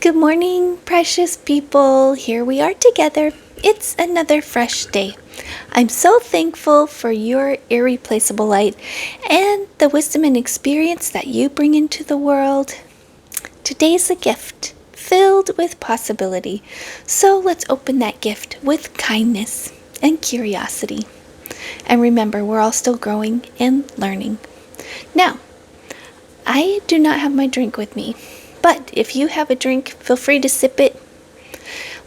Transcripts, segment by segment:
Good morning, precious people. Here we are together. It's another fresh day. I'm so thankful for your irreplaceable light and the wisdom and experience that you bring into the world. Today's a gift filled with possibility. So let's open that gift with kindness and curiosity. And remember, we're all still growing and learning. Now, I do not have my drink with me. But if you have a drink, feel free to sip it.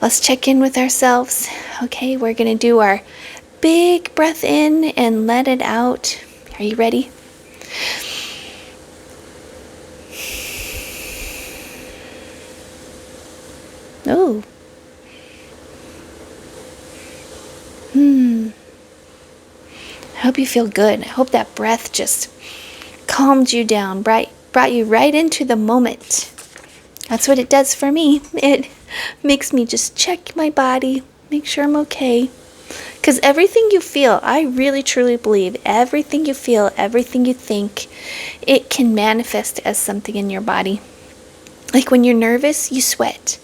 Let's check in with ourselves. Okay, we're going to do our big breath in and let it out. Are you ready? Oh. I hope you feel good. I hope that breath just calmed you down, brought you right into the moment. That's what it does for me. It makes me just check my body, make sure I'm okay. Because everything you feel, I really truly believe everything you feel, everything you think, it can manifest as something in your body. Like when you're nervous, you sweat.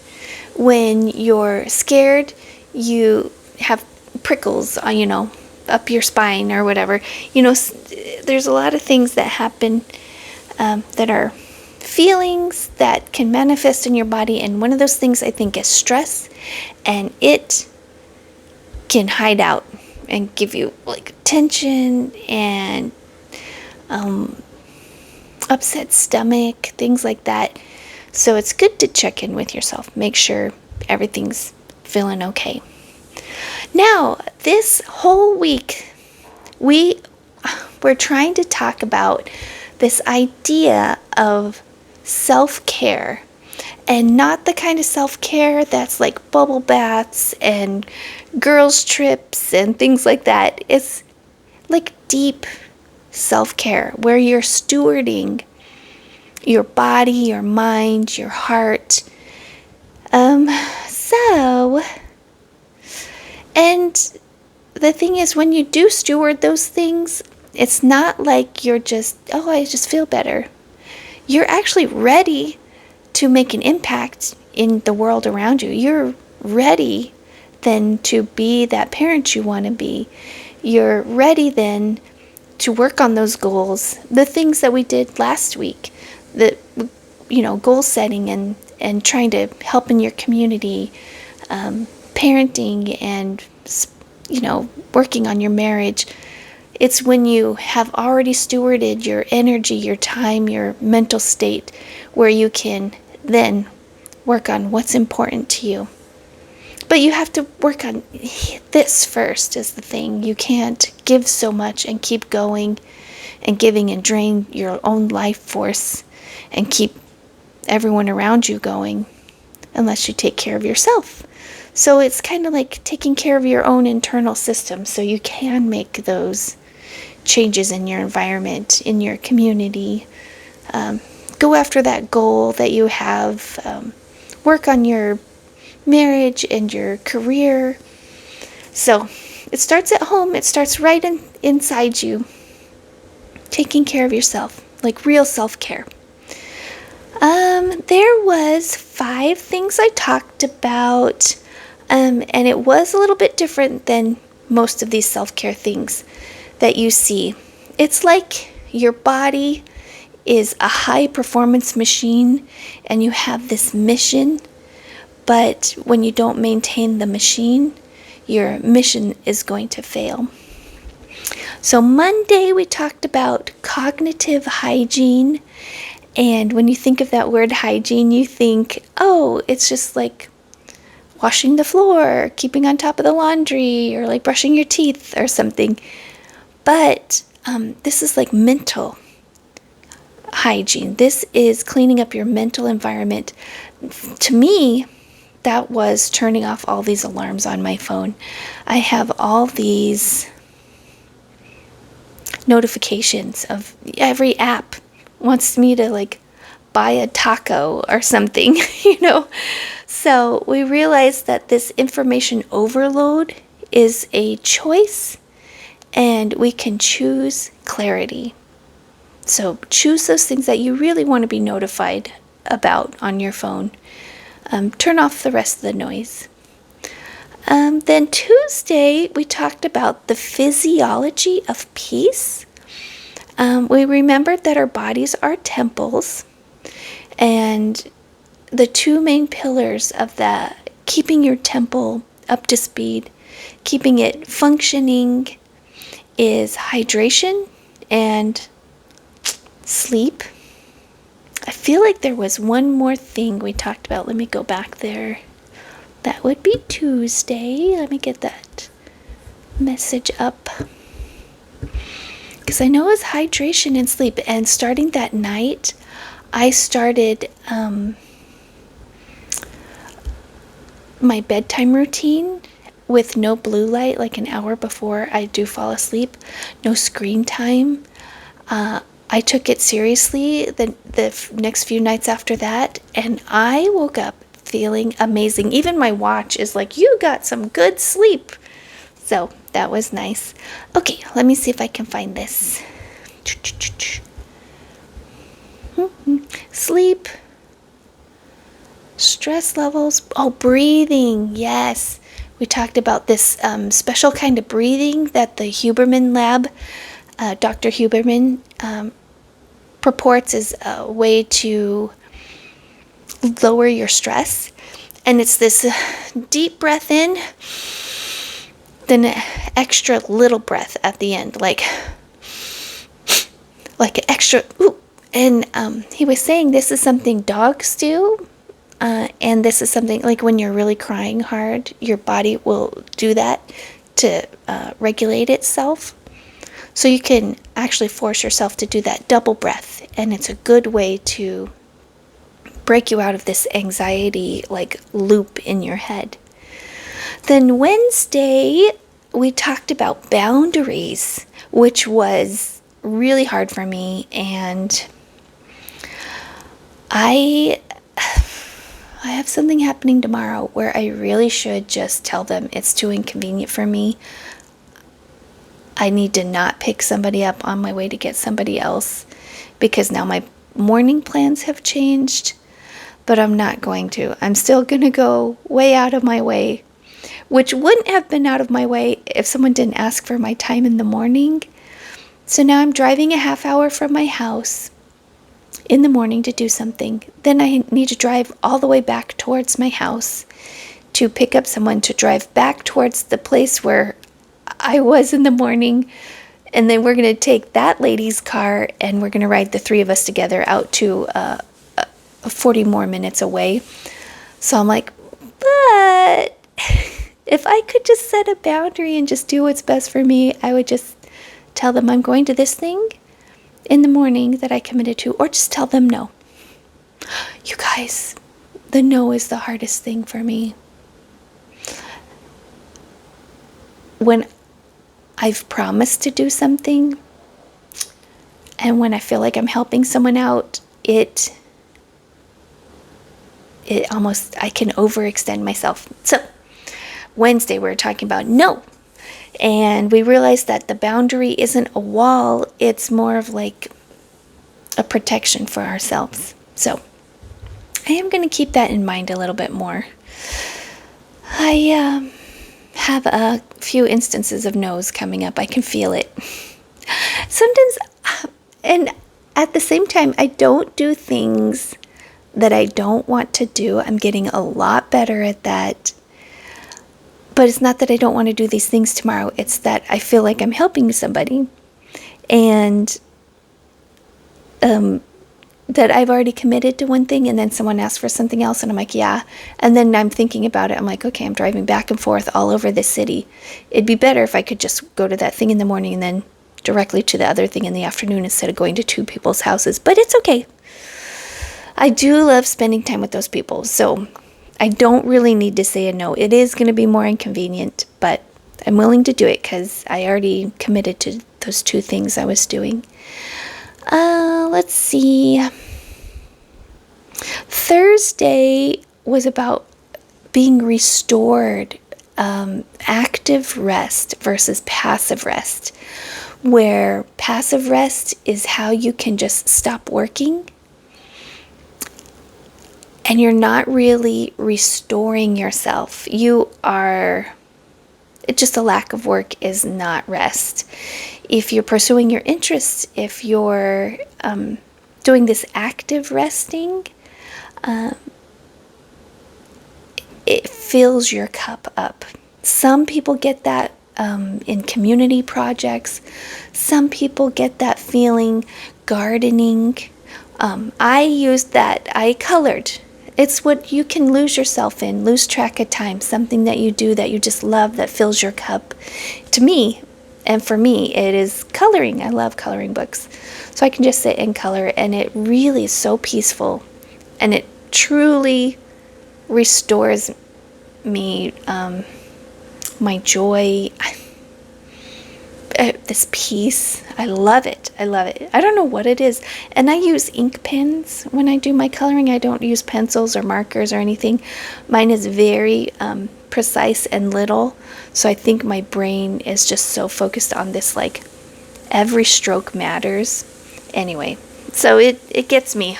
When you're scared, you have prickles, up your spine or whatever. There's a lot of things that happen that are feelings that can manifest in your body, and one of those things I think is stress, and it can hide out and give you like tension and upset stomach, things like that. So it's good to check in with yourself, make sure everything's feeling okay. Now, this whole week we're trying to talk about this idea of self-care, and not the kind of self-care that's like bubble baths and girls trips and things like that. It's like deep self-care where you're stewarding your body, your mind, your heart. And the thing is, when you do steward those things, it's not like you're just, I just feel better. You're actually ready to make an impact in the world around you. You're ready then to be that parent you want to be. You're ready then to work on those goals, the things that we did last week, goal setting and trying to help in your community, parenting and, working on your marriage. It's when you have already stewarded your energy, your time, your mental state, where you can then work on what's important to you. But you have to work on this first, is the thing. You can't give so much and keep going and giving and drain your own life force and keep everyone around you going unless you take care of yourself. So it's kind of like taking care of your own internal system so you can make those changes in your environment, in your community. Go after that goal that you have. Work on your marriage and your career. So it starts at home. It starts right inside you. Taking care of yourself, like real self-care. There was 5 things I talked about, and it was a little bit different than most of these self-care things that you see. It's like your body is a high performance machine and you have this mission, but when you don't maintain the machine, your mission is going to fail. So Monday we talked about cognitive hygiene, and when you think of that word hygiene, you think, it's just like washing the floor, keeping on top of the laundry, or like brushing your teeth or something. But this is like mental hygiene. This is cleaning up your mental environment. To me, that was turning off all these alarms on my phone. I have all these notifications of every app wants me to like buy a taco or something, So we realized that this information overload is a choice, and we can choose clarity. So choose those things that you really want to be notified about on your phone. turn off the rest of the noise. Then Tuesday, we talked about the physiology of peace. We remembered that our bodies are temples, and the two main pillars of that, keeping your temple up to speed, keeping it functioning, is hydration and sleep. I feel like there was one more thing we talked about. Let me go back there. That would be Tuesday. Let me get that message up. Because I know it's hydration and sleep. And starting that night, I started my bedtime routine with no blue light, like an hour before I do fall asleep. No screen time. I took it seriously the next few nights after that. And I woke up feeling amazing. Even my watch is like, you got some good sleep. So that was nice. Okay, let me see if I can find this. Sleep, stress levels. Oh, breathing. Yes, we talked about this special kind of breathing that the Huberman lab, Dr. Huberman, purports is a way to lower your stress. And it's this deep breath in, then an extra little breath at the end, like an extra ooh. And he was saying this is something dogs do, and this is something like when you're really crying hard, your body will do that to regulate itself. So you can actually force yourself to do that double breath, and it's a good way to break you out of this anxiety like loop in your head. Then Wednesday, we talked about boundaries, which was really hard for me, and I have something happening tomorrow where I really should just tell them it's too inconvenient for me. I need to not pick somebody up on my way to get somebody else, because now my morning plans have changed. But I'm not going to. I'm still going to go way out of my way, which wouldn't have been out of my way if someone didn't ask for my time in the morning. So now I'm driving a half hour from my house in the morning to do something. Then I need to drive all the way back towards my house to pick up someone to drive back towards the place where I was in the morning. And then we're going to take that lady's car and we're going to ride the three of us together out to 40 more minutes away. So I'm like, but if I could just set a boundary and just do what's best for me, I would just tell them I'm going to this thing in the morning that I committed to, or just tell them no. You guys, the no is the hardest thing for me. When I've promised to do something, and when I feel like I'm helping someone out, it almost, I can overextend myself. So Wednesday we were talking about no, and we realized that the boundary isn't a wall, it's more of like a protection for ourselves. So I am going to keep that in mind a little bit more. I have a few instances of no's coming up. I can feel it. Sometimes, and at the same time, I don't do things that I don't want to do. I'm getting a lot better at that. But it's not that I don't want to do these things tomorrow. It's that I feel like I'm helping somebody. And that I've already committed to one thing, and then someone asks for something else, and I'm like, yeah. And then I'm thinking about it. I'm like, okay, I'm driving back and forth all over this city. It'd be better if I could just go to that thing in the morning and then directly to the other thing in the afternoon instead of going to two people's houses. But it's okay. I do love spending time with those people, so I don't really need to say a no. It is going to be more inconvenient, but I'm willing to do it because I already committed to those two things I was doing. Let's see. Thursday was about being restored, active rest versus passive rest, where passive rest is how you can just stop working and you're not really restoring yourself. It's just a lack of work is not rest. If you're pursuing your interests, if you're doing this active resting, it fills your cup up. Some people get that in community projects. Some people get that feeling gardening. I used that. I colored. It's what you can lose yourself in, lose track of time, something that you do that you just love that fills your cup. To me, and for me, it is coloring. I love coloring books. So I can just sit and color, and it really is so peaceful, and it truly restores me, my joy, this peace. I love it. I love it. I don't know what it is. And I use ink pens when I do my coloring. I don't use pencils or markers or anything. Mine is very precise and little. So I think my brain is just so focused on this, like every stroke matters. Anyway, so it gets me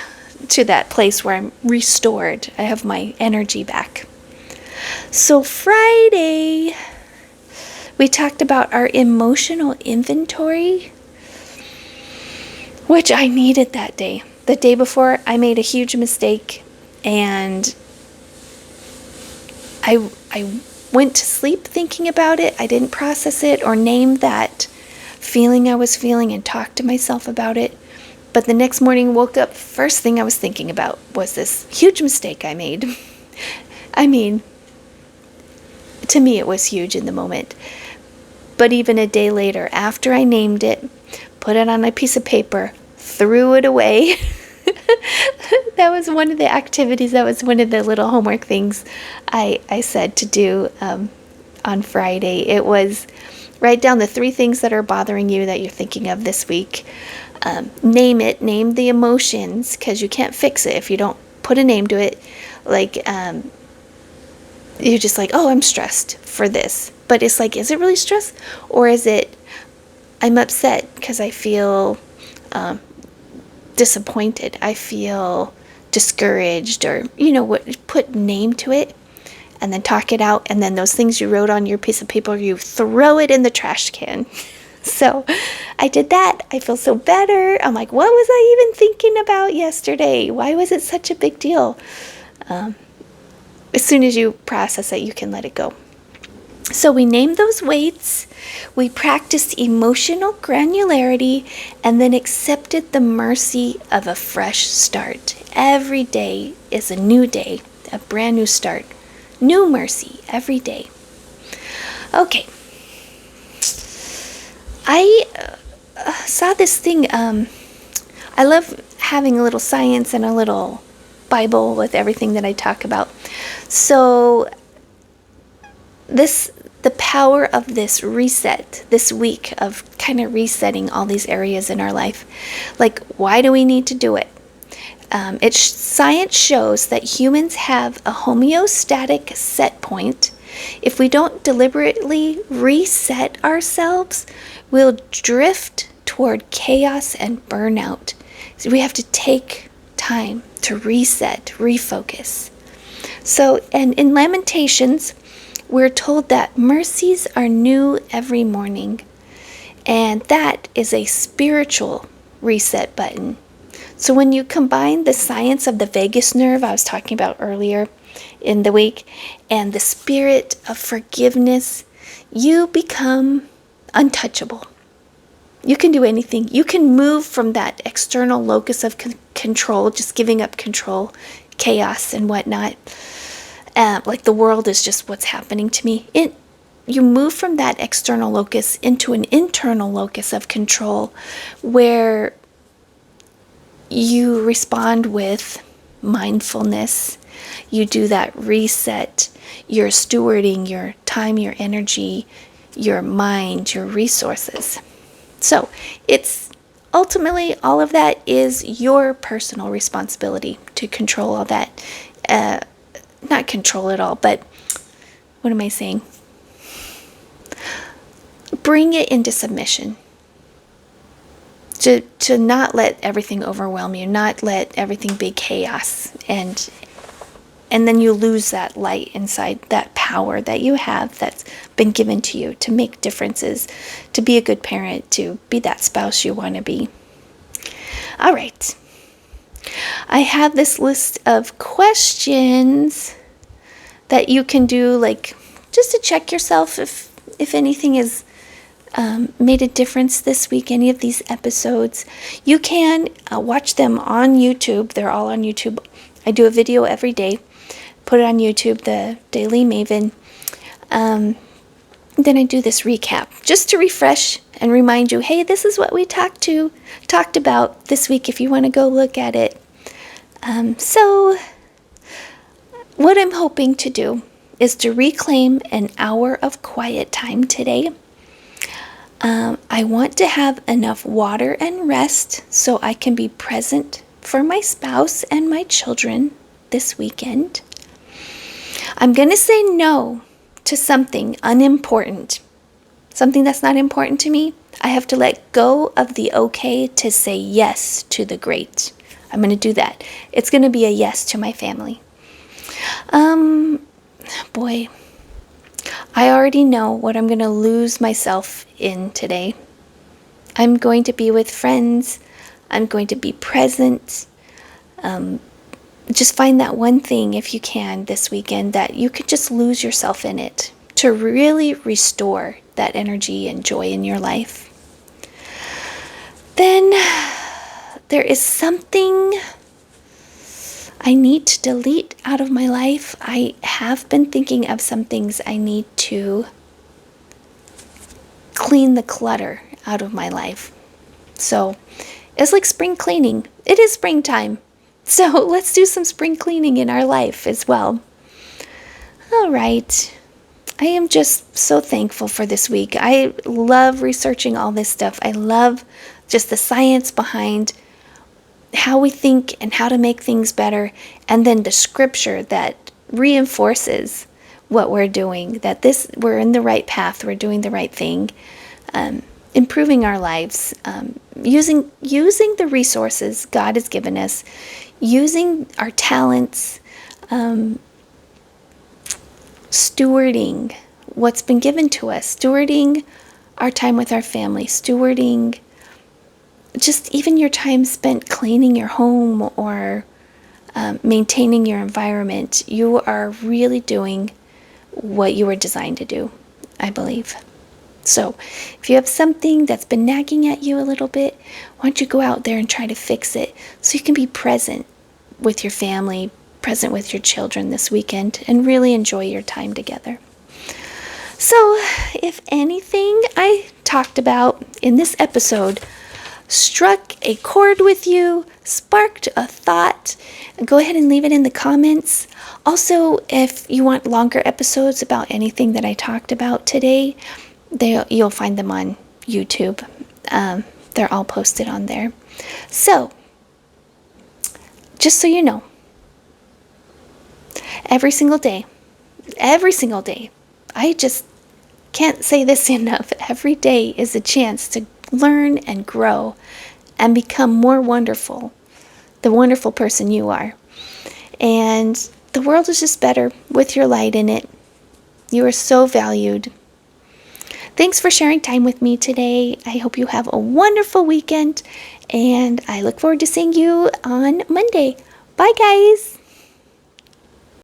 to that place where I'm restored. I have my energy back. So Friday, we talked about our emotional inventory, which I needed that day. The day before, I made a huge mistake, and I went to sleep thinking about it. I didn't process it or name that feeling I was feeling and talk to myself about it. But the next morning, woke up, first thing I was thinking about was this huge mistake I made. I mean, to me, it was huge in the moment. But even a day later, after I named it, put it on a piece of paper, threw it away. That was one of the activities. That was one of the little homework things I said to do on Friday. It was write down the 3 things that are bothering you that you're thinking of this week. Name it. Name the emotions, because you can't fix it if you don't put a name to it. Like, you're just like, oh, I'm stressed for this. But it's like, is it really stress? Or is it, I'm upset because I feel disappointed. I feel discouraged, or, put name to it and then talk it out. And then those things you wrote on your piece of paper, you throw it in the trash can. So I did that. I feel so better. I'm like, what was I even thinking about yesterday? Why was it such a big deal? As soon as you process it, you can let it go. So we named those weights, we practiced emotional granularity, and then accepted the mercy of a fresh start. Every day is a new day, a brand new start. New mercy every day. Okay. I saw this thing. I love having a little science and a little Bible with everything that I talk about. So the power of this reset, this week of kind of resetting all these areas in our life. Like, why do we need to do it? Science shows that humans have a homeostatic set point. If we don't deliberately reset ourselves, we'll drift toward chaos and burnout. So we have to take time to reset, refocus. So, and in Lamentations, we're told that mercies are new every morning, and that is a spiritual reset button. So when you combine the science of the vagus nerve I was talking about earlier in the week and the spirit of forgiveness, you become untouchable. You can do anything. You can move from that external locus of control, just giving up control, chaos and whatnot. Like the world is just what's happening to me. You move from that external locus into an internal locus of control where you respond with mindfulness. You do that reset. You're stewarding your time, your energy, your mind, your resources. So it's ultimately all of that is your personal responsibility to control all that. Not control it all, but what am I saying? Bring it into submission. To not let everything overwhelm you, not let everything be chaos, and And then you lose that light inside, that power that you have that's been given to you to make differences, to be a good parent, to be that spouse you want to be. All right. I have this list of questions that you can do, like, just to check yourself if anything has made a difference this week, any of these episodes. You can watch them on YouTube. They're all on YouTube. I do a video every day. Put it on YouTube, the Daily Maven. Then I do this recap just to refresh and remind you, hey, this is what we talked about this week if you want to go look at it. So what I'm hoping to do is to reclaim an hour of quiet time today. I want to have enough water and rest so I can be present for my spouse and my children this weekend. I'm going to say no to something unimportant, something that's not important to me. I have to let go of the okay to say yes to the great. I'm going to do that. It's going to be a yes to my family. Boy, I already know what I'm going to lose myself in today. I'm going to be with friends. I'm going to be present. Just find that one thing, if you can, this weekend that you could just lose yourself in it to really restore that energy and joy in your life. Then there is something I need to delete out of my life. I have been thinking of some things I need to clean the clutter out of my life. So it's like spring cleaning. It is springtime. So let's do some spring cleaning in our life as well. All right. I am just so thankful for this week. I love researching all this stuff. I love just the science behind how we think and how to make things better. And then the scripture that reinforces what we're doing, that we're in the right path, we're doing the right thing, improving our lives, using the resources God has given us, using our talents, stewarding what's been given to us, stewarding our time with our family, stewarding just even your time spent cleaning your home or maintaining your environment. You are really doing what you were designed to do, I believe. So if you have something that's been nagging at you a little bit, why don't you go out there and try to fix it so you can be present with your family, present with your children this weekend, and really enjoy your time together. So if anything I talked about in this episode struck a chord with you, sparked a thought, go ahead and leave it in the comments. Also, if you want longer episodes about anything that I talked about today, you'll find them on YouTube. They're all posted on there. So, just so you know, every single day, I just can't say this enough. Every day is a chance to learn and grow and become more wonderful, the wonderful person you are. And the world is just better with your light in it. You are so valued. Thanks for sharing time with me today. I hope you have a wonderful weekend, and I look forward to seeing you on Monday. Bye, guys.